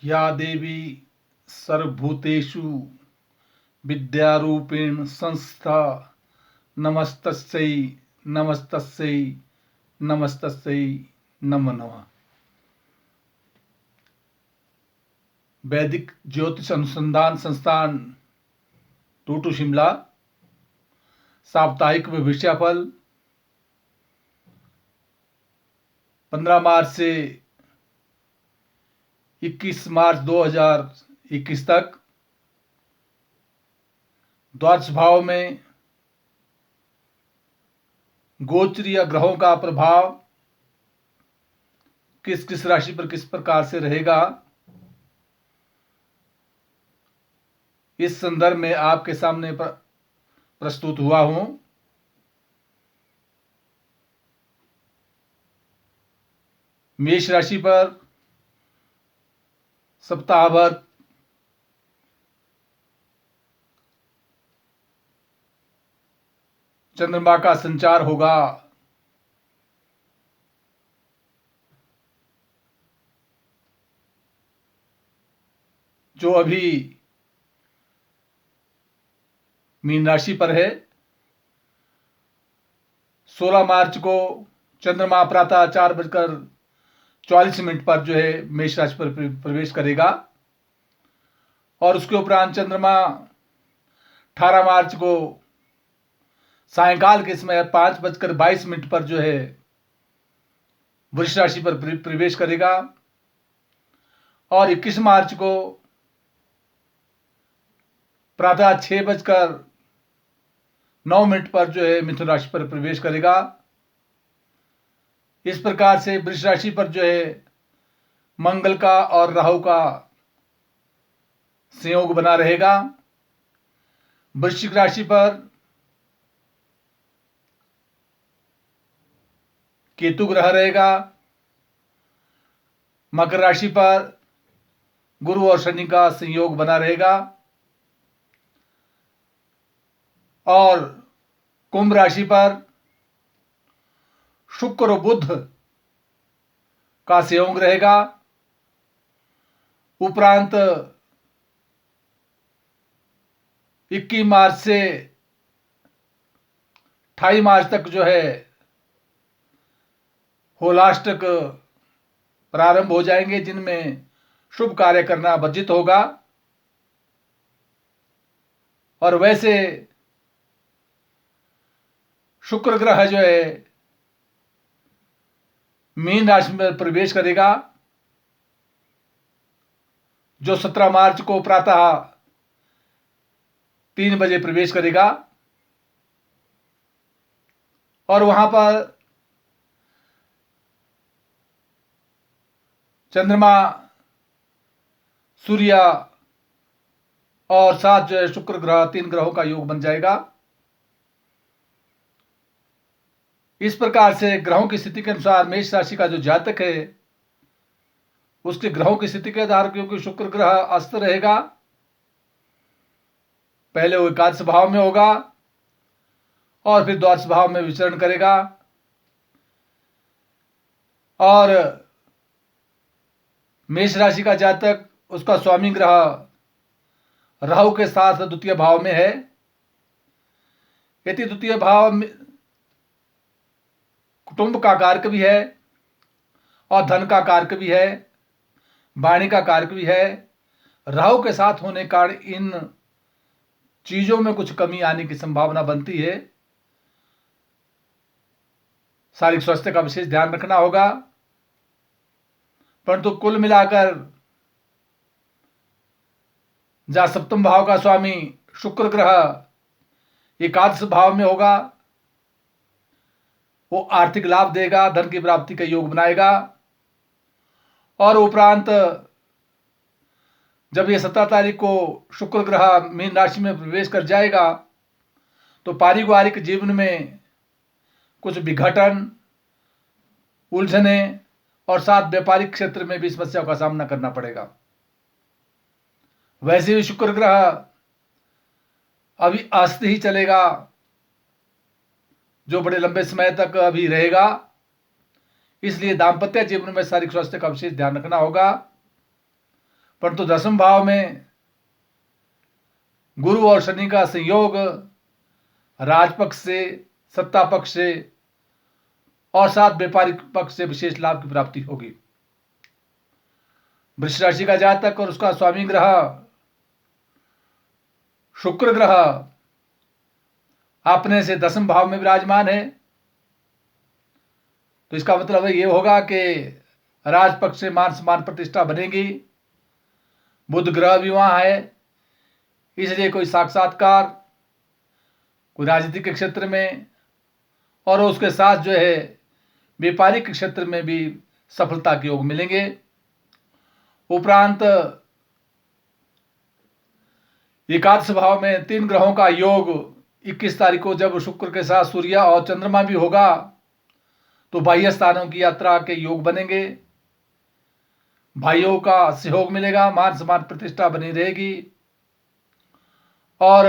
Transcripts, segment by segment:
या देवी सर्वभूतेषु विद्यारूपेण संस्था नमस्तस्यै नमस्तस्यै नमस्तस्यै नमो नमः। वैदिक ज्योतिष अनुसंधान संस्थान टूटू शिमला साप्ताहिक भविष्यफल 15 मार्च से 21 मार्च 2021 तक द्वादश भाव में गोचरीय ग्रहों का प्रभाव किस किस राशि पर किस प्रकार से रहेगा, इस संदर्भ में आपके सामने प्रस्तुत हुआ हूं। मेष राशि पर सप्ताह भर चंद्रमा का संचार होगा। जो अभी मीन राशि पर है। 16 मार्च को चंद्रमा प्रातः 4:44 पर जो है मेष राशि पर प्रवेश करेगा और उसके उपरांत चंद्रमा 18 मार्च को सायंकाल के समय 5:22 पर जो है वृष राशि पर प्रवेश करेगा और 21 मार्च को प्रातः 6:09 पर जो है मिथुन राशि पर प्रवेश करेगा। इस प्रकार से वृष राशि पर जो है मंगल का और राहु का संयोग बना रहेगा। वृश्चिक राशि पर केतु ग्रह रहेगा। मकर राशि पर गुरु और शनि का संयोग बना रहेगा और कुंभ राशि पर शुक्र और बुध का संयोग रहेगा। उपरांत 21 मार्च से 28 मार्च तक जो है होलाष्टक प्रारंभ हो जाएंगे, जिनमें शुभ कार्य करना वर्जित होगा। और वैसे शुक्र ग्रह जो है मीन राशि में प्रवेश करेगा, जो 17 मार्च को प्रातः 3 बजे प्रवेश करेगा और वहां पर चंद्रमा, सूर्य और साथ जो है शुक्र ग्रह, 3 ग्रहों का योग बन जाएगा। इस प्रकार से ग्रहों की स्थिति के अनुसार मेष राशि का जो जातक है उसके ग्रहों की स्थिति के आधार, क्योंकि शुक्र ग्रह अस्त रहेगा, पहले वो एकादश भाव में होगा और फिर द्वादश भाव में विचरण करेगा और मेष राशि का जातक, उसका स्वामी ग्रह राहु के साथ द्वितीय भाव में है। यदि द्वितीय भाव में कुटुंब का कारक भी है और धन का कारक भी है, वाणी का कारक भी है, राहु के साथ होने के कारण इन चीजों में कुछ कमी आने की संभावना बनती है। शारीरिक स्वास्थ्य का विशेष ध्यान रखना होगा, परंतु कुल मिलाकर जहां सप्तम भाव का स्वामी शुक्र ग्रह एकादश भाव में होगा, वो आर्थिक लाभ देगा, धन की प्राप्ति का योग बनाएगा। और उपरांत जब ये 17 तारीख को शुक्र ग्रह मीन राशि में प्रवेश कर जाएगा तो पारिवारिक जीवन में कुछ विघटन, उलझने और साथ व्यापारिक क्षेत्र में भी समस्याओं का सामना करना पड़ेगा। वैसे भी शुक्र ग्रह अभी अस्त ही चलेगा, जो बड़े लंबे समय तक अभी रहेगा, इसलिए दाम्पत्य जीवन में शारीरिक स्वास्थ्य का विशेष ध्यान रखना होगा। परंतु दसम भाव में गुरु और शनि का संयोग राजपक्ष से, सत्ता पक्ष से और साथ व्यापारिक पक्ष से विशेष लाभ की प्राप्ति होगी। वृष राशि का जातक और उसका स्वामी ग्रह शुक्र ग्रह अपने से दसम भाव में विराजमान है, तो इसका मतलब ये होगा कि राजपक्ष से मान सम्मान प्रतिष्ठा बनेगी। बुध ग्रह भी वहां है, इसलिए कोई साक्षात्कार, कोई राजनीतिक के क्षेत्र में और उसके साथ जो है व्यापारिक क्षेत्र में भी सफलता के योग मिलेंगे। उपरांत एकादश भाव में 3 ग्रहों का योग 21 तारीख को जब शुक्र के साथ सूर्य और चंद्रमा भी होगा तो बाह्य स्थानों की यात्रा के योग बनेंगे। भाइयों का सहयोग मिलेगा, मान सम्मान प्रतिष्ठा बनी रहेगी और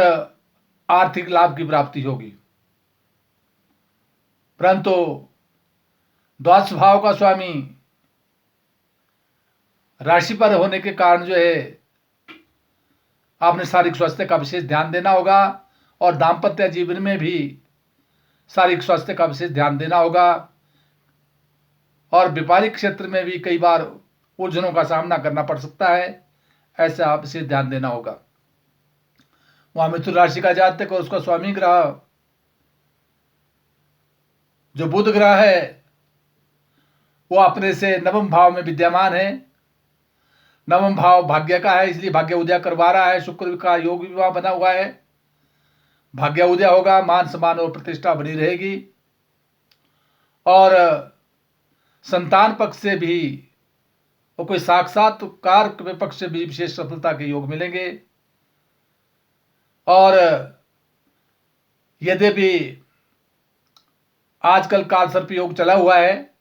आर्थिक लाभ की प्राप्ति होगी। परंतु द्वादश भाव का स्वामी राशि पर होने के कारण जो है आपने शारीरिक स्वास्थ्य का विशेष ध्यान देना होगा और दाम्पत्य जीवन में भी शारीरिक स्वास्थ्य का विशेष ध्यान देना होगा और व्यापारिक क्षेत्र में भी कई बार उलझनों का सामना करना पड़ सकता है, ऐसा आप विशेष ध्यान देना होगा। वहां मिथुन राशि का जातक और उसका स्वामी ग्रह जो बुध ग्रह है वो अपने से नवम भाव में विद्यमान है। नवम भाव भाग्य का है, इसलिए भाग्य उदय करवा रहा है। शुक्र का योग भी वहां बना हुआ है, भाग्य उदय होगा, मान सम्मान और प्रतिष्ठा बनी रहेगी और संतान पक्ष से भी और कोई साक्षात्कार के पक्ष से भी विशेष सफलता के योग मिलेंगे। और यद्यपि आजकल काल सर्प योग चला हुआ है,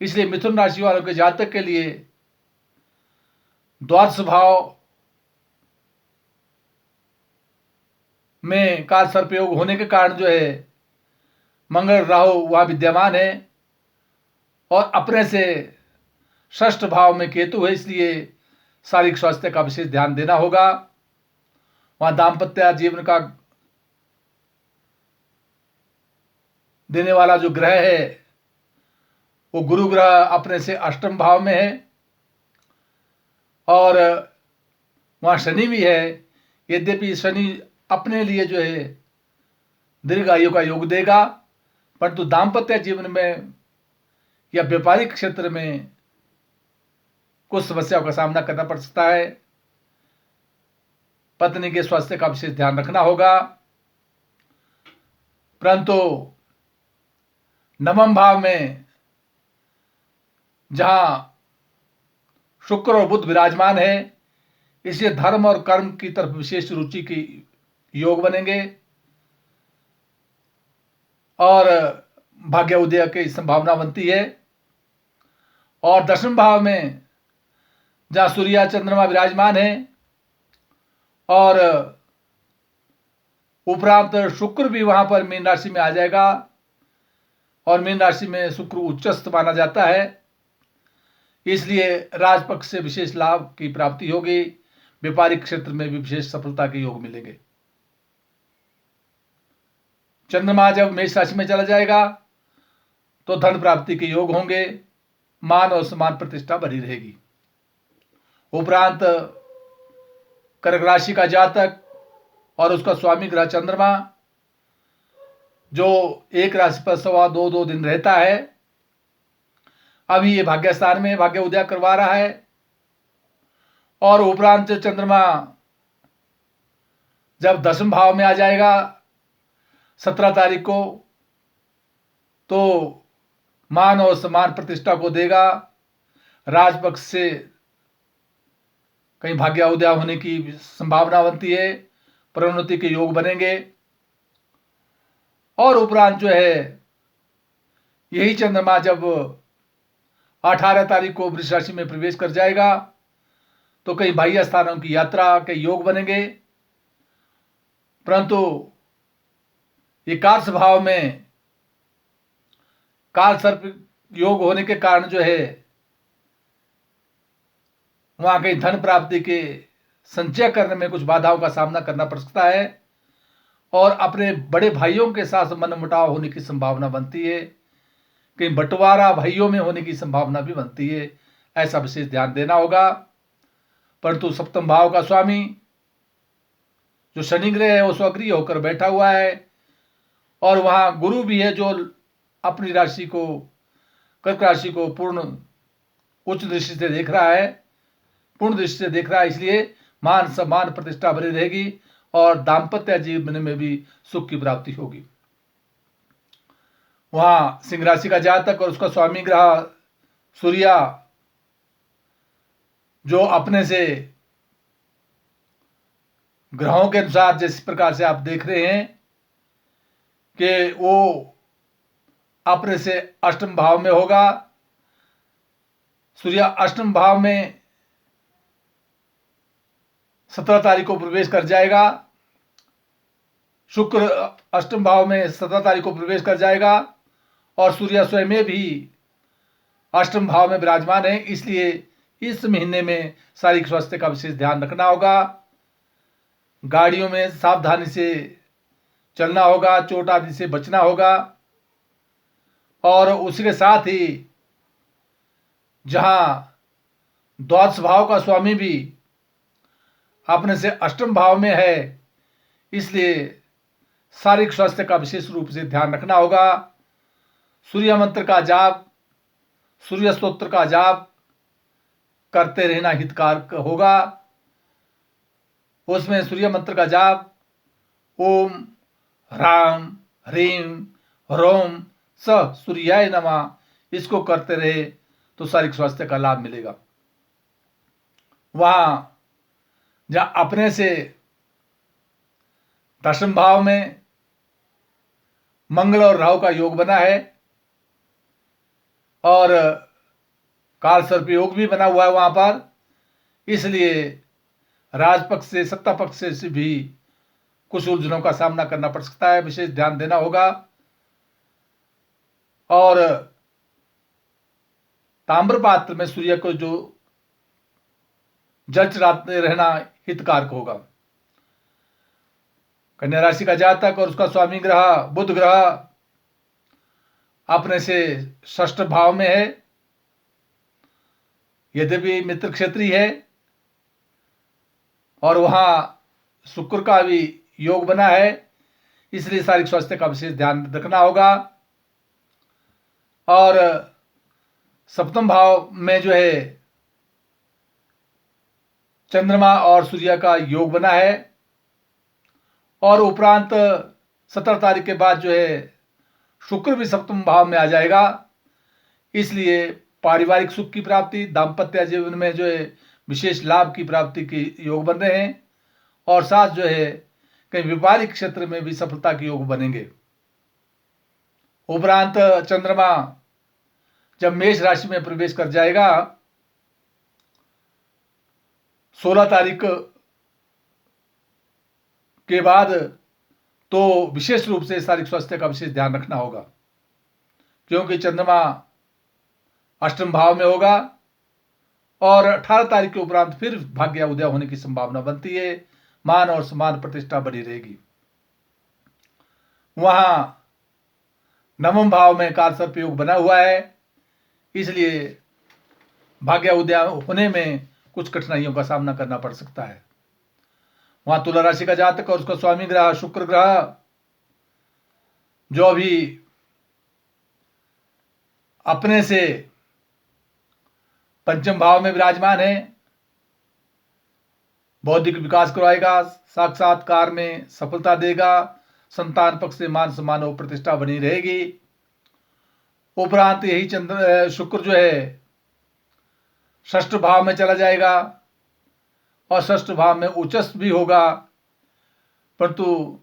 इसलिए मिथुन राशि वालों के जातक के लिए द्वादश भाव में काल सर्प योग होने के कारण जो है मंगल राहु वहां विद्यमान है और अपने से षष्ठ भाव में केतु है, इसलिए शारीरिक स्वास्थ्य का विशेष ध्यान देना होगा। वहां दाम्पत्य जीवन का देने वाला जो ग्रह है वो गुरु ग्रह अपने से अष्टम भाव में है और वहां शनि भी है। यद्यपि शनि अपने लिए जो है दीर्घ आयु का योग देगा, परंतु दाम्पत्य जीवन में या व्यापारिक क्षेत्र में कुछ समस्याओं का सामना करना पड़ सकता है। पत्नी के स्वास्थ्य का विशेष ध्यान रखना होगा। परंतु नवम भाव में जहां शुक्र और बुध विराजमान है, इसलिए धर्म और कर्म की तरफ विशेष रुचि की योग बनेंगे और भाग्य उदय की संभावना बनती है। और दशम भाव में जहां सूर्य चंद्रमा विराजमान है और उपरांत शुक्र भी वहां पर मीन राशि में आ जाएगा और मीन राशि में शुक्र उच्चस्थ माना जाता है, इसलिए राजपक्ष से विशेष लाभ की प्राप्ति होगी। व्यापारिक क्षेत्र में भी विशेष सफलता के योग मिलेंगे। चंद्रमा जब मेष राशि में चला जाएगा तो धन प्राप्ति के योग होंगे, मान और सम्मान प्रतिष्ठा बनी रहेगी। उपरांत कर्क राशि का जातक और उसका स्वामी ग्रह चंद्रमा जो एक राशि पर 2.25 दिन रहता है, अभी ये भाग्य स्थान में भाग्य उदय करवा रहा है और उपरांत चंद्रमा जब दसम भाव में आ जाएगा 17 तारीख को तो मान और सम्मान प्रतिष्ठा को देगा। राजपक्ष से कहीं भाग्य उदय होने की संभावना बनती है, प्रोन्नति के योग बनेंगे और उपरांत जो है यही चंद्रमा जब 18 तारीख को वृष राशि में प्रवेश कर जाएगा तो कई बाह्य स्थानों की यात्रा के योग बनेंगे। परंतु एकादश भाव में काल सर्प योग होने के कारण जो है वहां कहीं धन प्राप्ति के संचय करने में कुछ बाधाओं का सामना करना पड़ सकता है और अपने बड़े भाइयों के साथ मनमुटाव होने की संभावना बनती है। कहीं बंटवारा भाइयों में होने की संभावना भी बनती है। ऐसा विशेष ध्यान देना होगा। परंतु सप्तम भाव का स्वामी जो शनि ग्रह है वो स्वग्रीय होकर बैठा हुआ है और वहां गुरु भी है जो अपनी राशि को, कर्क राशि को पूर्ण उच्च दृष्टि से देख रहा है, पूर्ण दृष्टि से देख रहा है। इसलिए मान सम्मान प्रतिष्ठा बनी रहेगी और दाम्पत्य जीवन में भी सुख की प्राप्ति होगी। वहां सिंह राशि का जातक और उसका स्वामी ग्रह सूर्या जो अपने से ग्रहों के अनुसार जिस प्रकार से आप देख रहे हैं कि वो अपने से अष्टम भाव में होगा। सूर्य अष्टम भाव में 17 तारीख को प्रवेश कर जाएगा। शुक्र अष्टम भाव में 17 तारीख को प्रवेश कर जाएगा और सूर्य स्वयं भी अष्टम भाव में विराजमान है। इसलिए इस महीने में शारीरिक स्वास्थ्य का विशेष ध्यान रखना होगा। गाड़ियों में सावधानी से चलना होगा, चोट आदि से बचना होगा। और उसके साथ ही जहां द्वादश भाव का स्वामी भी अपने से अष्टम भाव में है, इसलिए शारीरिक स्वास्थ्य का विशेष रूप से ध्यान रखना होगा। सूर्य मंत्र का जाप, सूर्य स्तोत्र का जाप करते रहना हितकारक होगा। उसमें सूर्य मंत्र का जाप ओम राम ह्रीम रोम स सूर्याय नमः इसको करते रहे तो शारीरिक स्वास्थ्य का लाभ मिलेगा। वहां जहां अपने से दशम भाव में मंगल और राहु का योग बना है और काल सर्प योग भी बना हुआ है वहां पर, इसलिए राजपक्ष से, सत्ता पक्ष से भी कुछ उलझनों का सामना करना पड़ सकता है। विशेष ध्यान देना होगा। और ताम्र पात्र में सूर्य को जो जल चढ़ाते रहना हितकारक होगा। कन्या राशि का जातक और उसका स्वामी ग्रह बुध ग्रह अपने से षष्ठ भाव में है। यद्यपि मित्र क्षेत्रीय है और वहां शुक्र का भी योग बना है, इसलिए शारीरिक स्वास्थ्य का विशेष ध्यान रखना होगा। और सप्तम भाव में जो है चंद्रमा और सूर्य का योग बना है और उपरांत 17 तारीख के बाद जो है शुक्र भी सप्तम भाव में आ जाएगा। इसलिए पारिवारिक सुख की प्राप्ति, दाम्पत्य जीवन में जो है विशेष लाभ की प्राप्ति के योग बन रहे हैं और साथ जो है कहीं व्यापारिक क्षेत्र में भी सफलता के योग बनेंगे। उपरांत चंद्रमा जब मेष राशि में प्रवेश कर जाएगा 16 तारीख के बाद, तो विशेष रूप से शारीरिक स्वास्थ्य का विशेष ध्यान रखना होगा, क्योंकि चंद्रमा अष्टम भाव में होगा और 18 तारीख के उपरांत फिर भाग्य उदय होने की संभावना बनती है। मान और सम्मान प्रतिष्ठा बनी रहेगी। वहां नवम भाव में काल सर्प योग बना हुआ है, इसलिए भाग्य उदय होने में कुछ कठिनाइयों का सामना करना पड़ सकता है। वहां तुला राशि का जातक और उसका स्वामी ग्रह शुक्र ग्रह जो अभी अपने से पंचम भाव में विराजमान है, बौद्धिक विकास करवाएगा, साक्षात्कार में सफलता देगा, संतान पक्ष से मान सम्मान और प्रतिष्ठा बनी रहेगी। उपरांत यही शुक्र जो है षष्ठ भाव में चला जाएगा और षष्ठ भाव में उच्चस्थ भी होगा, परंतु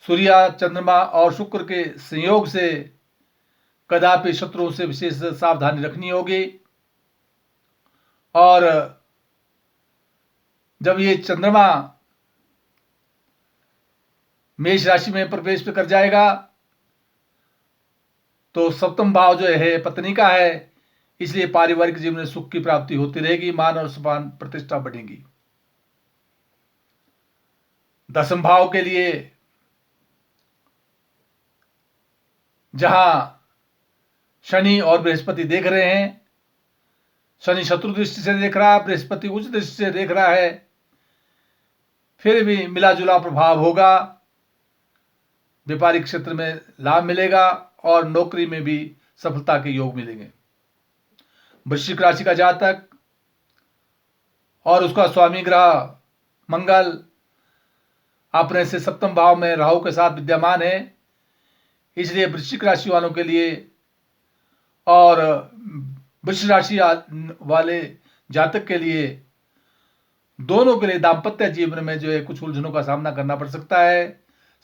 सूर्य, चंद्रमा और शुक्र के संयोग से कदापि शत्रुओं से विशेष सावधानी रखनी होगी। और जब ये चंद्रमा मेष राशि में प्रवेश कर जाएगा तो सप्तम भाव जो है पत्नी का है, इसलिए पारिवारिक जीवन में सुख की प्राप्ति होती रहेगी, मान और सम्मान प्रतिष्ठा बढ़ेगी। 10वें भाव के लिए जहां शनि और बृहस्पति देख रहे हैं, शनि शत्रु दृष्टि से देख रहा है, बृहस्पति उच्च दृष्टि से देख रहा है, फिर भी मिला जुला प्रभाव होगा। व्यापारिक क्षेत्र में लाभ मिलेगा और नौकरी में भी सफलता के योग मिलेंगे। वृश्चिक राशि का जातक और उसका स्वामी ग्रह मंगल अपने से 7वें भाव में राहु के साथ विद्यमान है, इसलिए वृश्चिक राशि वालों के लिए और वृश्चिक राशि वाले जातक के लिए, दोनों के लिए दाम्पत्य जीवन में जो है कुछ उलझनों का सामना करना पड़ सकता है।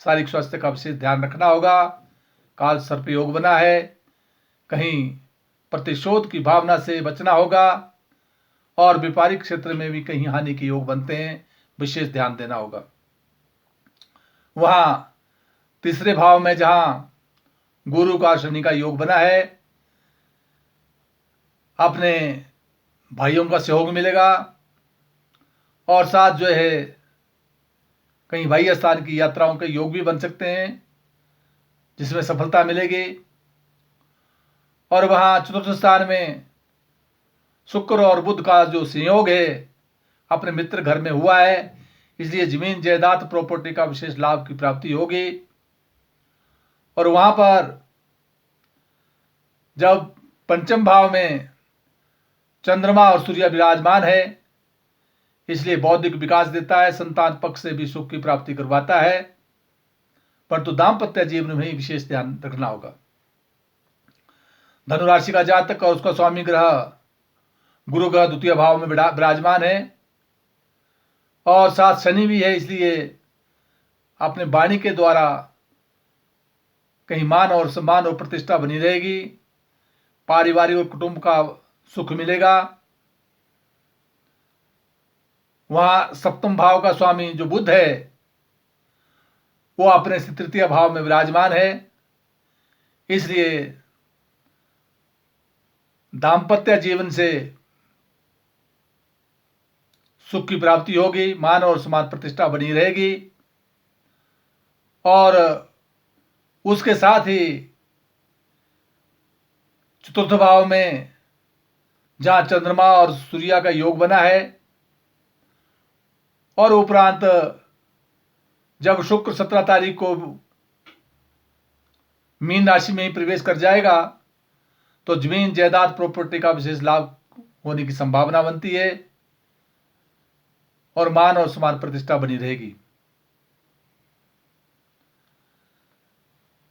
शारीरिक स्वास्थ्य का विशेष ध्यान रखना होगा। काल सर्प योग बना है, कहीं प्रतिशोध की भावना से बचना होगा और व्यापारिक क्षेत्र में भी कहीं हानि के योग बनते हैं, विशेष ध्यान देना होगा। वहां 3रे भाव में जहां गुरु का शनि का योग बना है, अपने भाइयों का सहयोग मिलेगा और साथ जो है कहीं बाह्य स्थान की यात्राओं के योग भी बन सकते हैं, जिसमें सफलता मिलेगी। और वहां 4थे स्थान में शुक्र और बुध का जो संयोग है अपने मित्र घर में हुआ है, इसलिए जमीन जायदाद प्रॉपर्टी का विशेष लाभ की प्राप्ति होगी। और वहां पर जब 5वें भाव में चंद्रमा और सूर्य विराजमान है, इसलिए बौद्धिक विकास देता है, संतान पक्ष से भी सुख की प्राप्ति करवाता है, परंतु दाम्पत्य जीवन में ही विशेष ध्यान रखना होगा। धनु राशि का जातक और उसका स्वामी ग्रह गुरु ग्रह 2य भाव में विराजमान है और साथ शनि भी है, इसलिए अपने वाणी के द्वारा कहीं मान और सम्मान और प्रतिष्ठा बनी रहेगी। पारिवारिक और कुटुंब का सुख मिलेगा। वहां 7वें भाव का स्वामी जो बुध है वो अपने 3य भाव में विराजमान है, इसलिए दाम्पत्य जीवन से सुख की प्राप्ति होगी, मान और सम्मान प्रतिष्ठा बनी रहेगी। और उसके साथ ही 4थे भाव में जहां चंद्रमा और सूर्य का योग बना है और उपरांत जब शुक्र 17 तारीख को मीन राशि में ही प्रवेश कर जाएगा तो जमीन जायदाद प्रॉपर्टी का विशेष लाभ होने की संभावना बनती है और मान और सम्मान प्रतिष्ठा बनी रहेगी।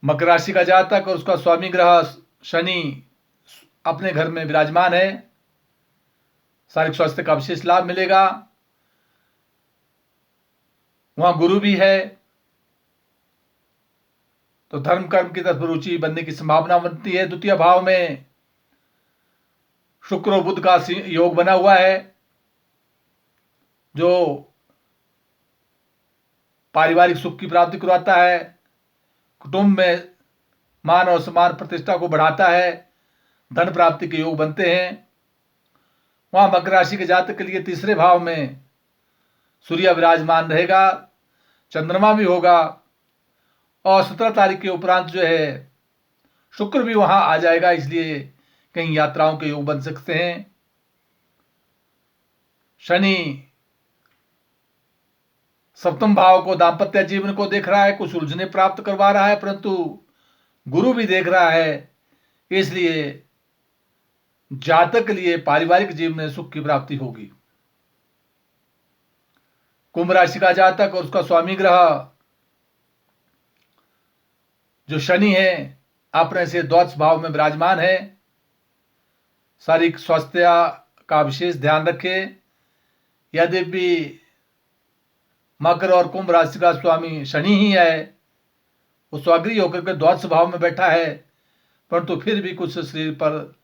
मकर राशि का जातक और उसका स्वामी ग्रह शनि अपने घर में विराजमान है, शारीरिक स्वास्थ्य का विशेष लाभ मिलेगा। वहां गुरु भी है तो धर्म कर्म की तरफ रुचि बनने की संभावना बनती है। 2य भाव में शुक्र और बुध का योग बना हुआ है जो पारिवारिक सुख की प्राप्ति करवाता है, कुटुंब में मान और सम्मान प्रतिष्ठा को बढ़ाता है, धन प्राप्ति के योग बनते हैं। वहां मकर राशि के जातक के लिए 3रे भाव में सूर्य विराजमान रहेगा, चंद्रमा भी होगा और 17 तारीख के उपरांत जो है शुक्र भी वहां आ जाएगा, इसलिए कहीं यात्राओं के योग बन सकते हैं। शनि 7वें भाव को दाम्पत्य जीवन को देख रहा है, कुछ उलझने प्राप्त करवा रहा है, परंतु गुरु भी देख रहा है, इसलिए जातक के लिए पारिवारिक जीवन में सुख की प्राप्ति होगी। कुंभ राशि का जातक और उसका स्वामी ग्रह जो शनि है अपने से द्वादश भाव में विराजमान है। शारीरिक स्वास्थ्य का विशेष ध्यान रखें। यद्यपि मकर और कुंभ राशि का स्वामी शनि ही है, वो स्वाग्रही होकर के द्वादश भाव में बैठा है, परंतु फिर भी कुछ शरीर पर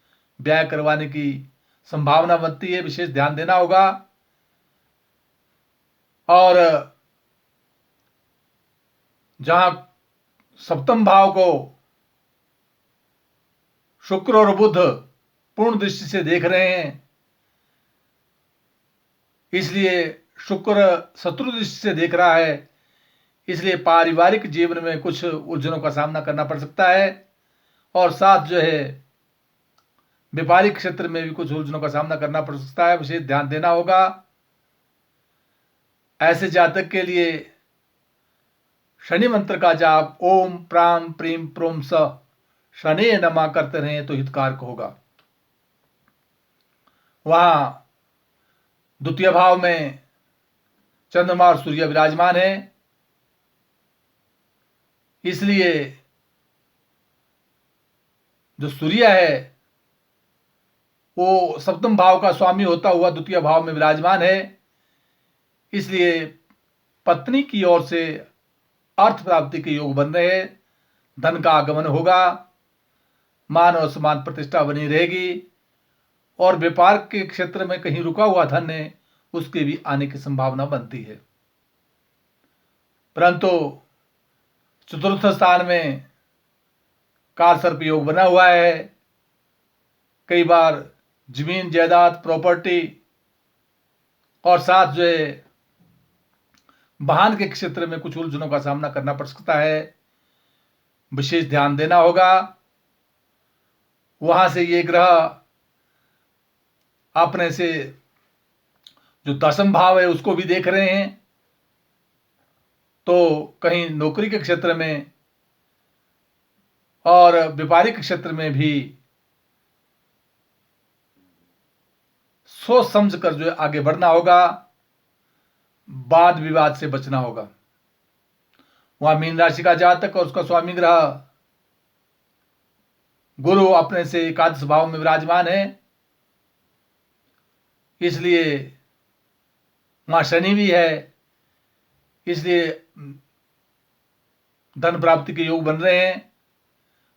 व्यय करवाने की संभावना बनती है, विशेष ध्यान देना होगा। और जहां 7वें भाव को शुक्र और बुध पूर्ण दृष्टि से देख रहे हैं, इसलिए शुक्र शत्रु दृष्टि से देख रहा है, इसलिए पारिवारिक जीवन में कुछ उलझनों का सामना करना पड़ सकता है। और साथ जो है व्यापारिक क्षेत्र में भी कुछ उलझनों का सामना करना पड़ सकता है, विशेष ध्यान देना होगा। ऐसे जातक के लिए शनि मंत्र का जाप ओम प्राम प्रीम प्रोम स शनि नमा करते रहें तो हितकारक होगा। वहां द्वितीय भाव में चंद्रमा और सूर्य विराजमान है, इसलिए जो सूर्य है वो सप्तम भाव का स्वामी होता हुआ द्वितीय भाव में विराजमान है, इसलिए पत्नी की ओर से अर्थ प्राप्ति के योग बन रहे हैं, धन का आगमन होगा, मान और सम्मान प्रतिष्ठा बनी रहेगी, और व्यापार के क्षेत्र में कहीं रुका हुआ धन है उसके भी आने की संभावना बनती है। परंतु चतुर्थ स्थान में काल सर्प योग बना हुआ है, कई बार जमीन जायदाद प्रॉपर्टी और साथ जो है वाहन के क्षेत्र में कुछ उलझनों का सामना करना पड़ सकता है, विशेष ध्यान देना होगा। वहां से ये ग्रह अपने से जो दशम भाव है उसको भी देख रहे हैं, तो कहीं नौकरी के क्षेत्र में और व्यापारिक क्षेत्र में भी सोच समझ कर जो है आगे बढ़ना होगा, वाद विवाद से बचना होगा। वहां मीन राशि का जातक और उसका स्वामी ग्रह गुरु अपने से एकादश भाव में विराजमान है, इसलिए वहां शनि भी है, इसलिए धन प्राप्ति के योग बन रहे हैं।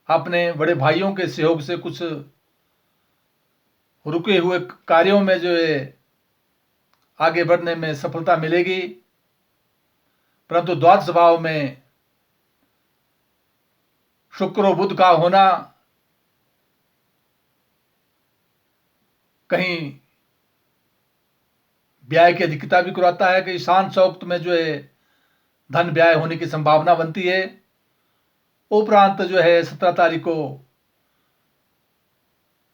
अपने बड़े भाइयों के सहयोग से कुछ रुके हुए कार्यों में जो है आगे बढ़ने में सफलता मिलेगी। परंतु द्वादश भाव में शुक्र और बुध का होना कहीं व्यय की अधिकता भी कराता है, कि शान शौकत में जो है धन व्यय होने की संभावना बनती है। उपरांत जो है 17 तारीख को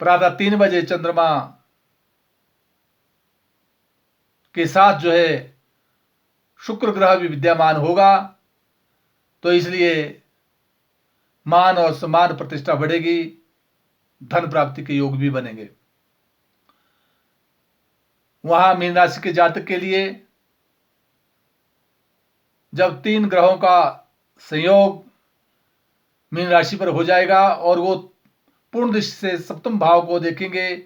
प्रातः 3 बजे चंद्रमा के साथ जो है शुक्र ग्रह भी विद्यमान होगा, तो इसलिए मान और सम्मान प्रतिष्ठा बढ़ेगी, धन प्राप्ति के योग भी बनेंगे। वहां मीन राशि के जातक के लिए जब 3 ग्रहों का संयोग मीन राशि पर हो जाएगा और वो पूर्ण दृष्टि से सप्तम भाव को देखेंगे,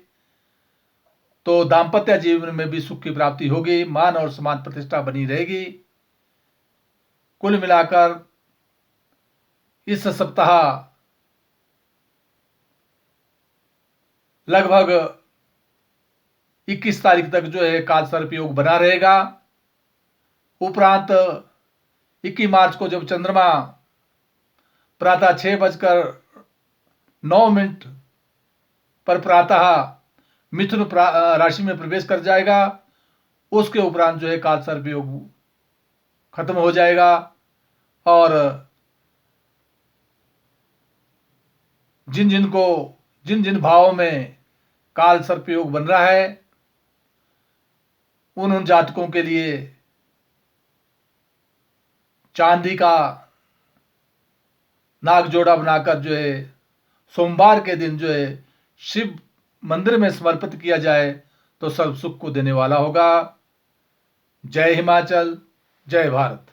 तो दाम्पत्य जीवन में भी सुख की प्राप्ति होगी, मान और सम्मान प्रतिष्ठा बनी रहेगी। कुल मिलाकर इस सप्ताह लगभग 21 तारीख तक जो है काल सर्प योग बना रहेगा। उपरांत 21 मार्च को जब चंद्रमा प्रातः 6:09 पर प्रातः मिथुन राशि में प्रवेश कर जाएगा, उसके उपरांत जो है काल सर्प योग खत्म हो जाएगा। और जिन जिन भावों में काल सर्प योग बन रहा है उन जातकों के लिए चांदी का नाग जोड़ा बनाकर जो है सोमवार के दिन जो है शिव मंदिर में समर्पित किया जाए तो सर्व सुख को देने वाला होगा। जय हिमाचल, जय भारत।